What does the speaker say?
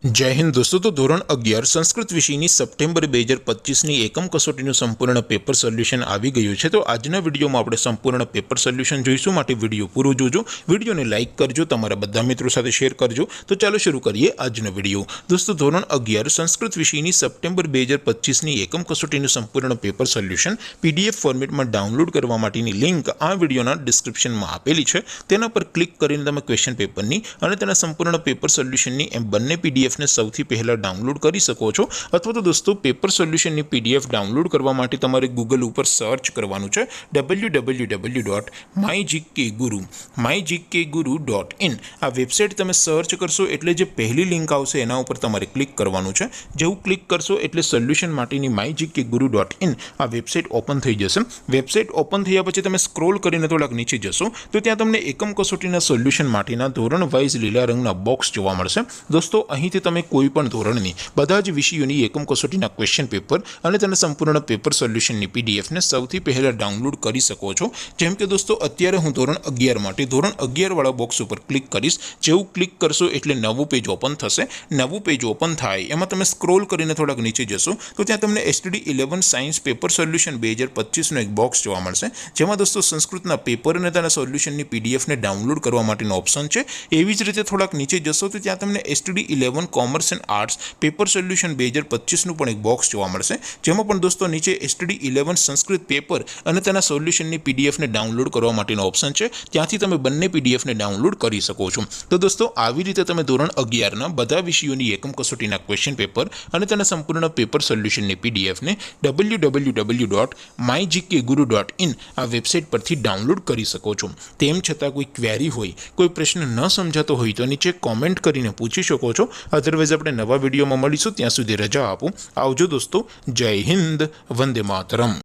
जय हिंद दोस्तों। तो धोरण 11 संस्कृत विषयની સપ્ટેમ્બર 2025ની એકમ કસોટીનું સંપૂર્ણ પેપર સોલ્યુશન આવી ગયું છે। તો આજના વિડીયોમાં આપણે સંપૂર્ણ પેપર સોલ્યુશન જોઈશું, માટે વિડીયો પૂરો જોજો, વિડીયોને લાઇક કરજો, તમારા બધા મિત્રો સાથે શેર કરજો। તો ચાલો શરૂ કરીએ આજનો વિડીયો। દોસ્તો ધોરણ 11 સંસ્કૃત વિષયની સપ્ટેમ્બર 2025ની એકમ કસોટીનું સંપૂર્ણ પેપર સોલ્યુશન પીડીએફ ફોર્મેટમાં ડાઉનલોડ કરવા માટેની લિંક આ વિડીયોના ડિસ્ક્રિપ્શનમાં આપેલી છે। તેના પર ક્લિક કરીને તમે ક્વેશ્ચન પેપરની અને તેના સંપૂર્ણ પેપર સોલ્યુશનની એમ બંને પીડીએફ ने સૌથી પહેલા ડાઉનલોડ કરી શકો છો। અથવા તો દોસ્તો પેપર સોલ્યુશનની પીડીએફ ડાઉનલોડ કરવા માટે તમારે ગૂગલ ઉપર સર્ચ કરવાનું છે www.mygkguru.in। આ વેબસાઇટ તમે સર્ચ કરશો એટલે જે પહેલી લિંક આવશે એના ઉપર તમારે ક્લિક કરવાનું છે। જેવું ક્લિક કરશો એટલે સોલ્યુશન માટેની mygkguru.in આ વેબસાઇટ ઓપન થઈ જશે। વેબસાઇટ ઓપન થયા પછી તમે સ્ક્રોલ કરીને થોડાક નીચે જશો તો ત્યાં તમને એકમ કસોટીના સોલ્યુશન માટેના ધોરણ વાઇઝ લીલા રંગના બોક્સ જોવા મળશે। દોસ્તો અહીંથી તમે કોઈપણ ધોરણની બધા જ વિષયોની એકમ કસોટીના ક્વેશ્ચન પેપર અને તેના સંપૂર્ણ પેપર સોલ્યુશનની પીડીએફને સૌથી પહેલા ડાઉનલોડ કરી શકો છો। જેમ કે દોસ્તો અત્યારે હું ધોરણ 11 માટે ધોરણ 11 વાળા બોક્સ ઉપર ક્લિક કરીશ। જેવું ક્લિક કરશો એટલે નવું પેજ ઓપન થશે। નવું પેજ ઓપન થાય એમાં તમે સ્ક્રોલ કરીને થોડાક નીચે જશો તો ત્યાં તમને STD11 સાયન્સ પેપર સોલ્યુશન 2025નો એક બોક્સ જોવા મળશે, જેમાં દોસ્તો સંસ્કૃતના પેપર અને તેના સોલ્યુશનની પીડીએફને ડાઉનલોડ કરવા માટેનો ઓપ્શન છે। એવી જ રીતે થોડાક નીચે જશો તો ત્યાં તમને STD11 commerce and arts paper solution 2025નું પણ એક બોક્સ જોવા મળશે, જેમાં પણ દોસ્તો નીચે STD11 સંસ્કૃત પેપર અને તેના સોલ્યુશનની પીડીએફને ડાઉનલોડ કરવા માટેનો ઓપ્શન છે। ત્યાંથી તમે બંને પીડીએફને ડાઉનલોડ કરી શકો છો। તો દોસ્તો આવી રીતે તમે ધોરણ 11ના બધા વિષયોની એકમ કસોટીના ક્વેશ્ચન પેપર અને તેના સંપૂર્ણ પેપર સોલ્યુશનની પીડીએફને www.mygkguru.in આ વેબસાઇટ પરથી ડાઉનલોડ કરી શકો છો। તેમ છતાં કોઈ ક્વેરી હોય, કોઈ પ્રશ્ન ન સમજાતો હોય તો નીચે કોમેન્ટ કરીને પૂછી શકો છો। અધરવાઇઝ આપણે નવા વિડીયોમાં મળીશું, ત્યાં સુધી રજા આપો। આવજો દોસ્તો। જય હિન્દ, વંદે માતરમ।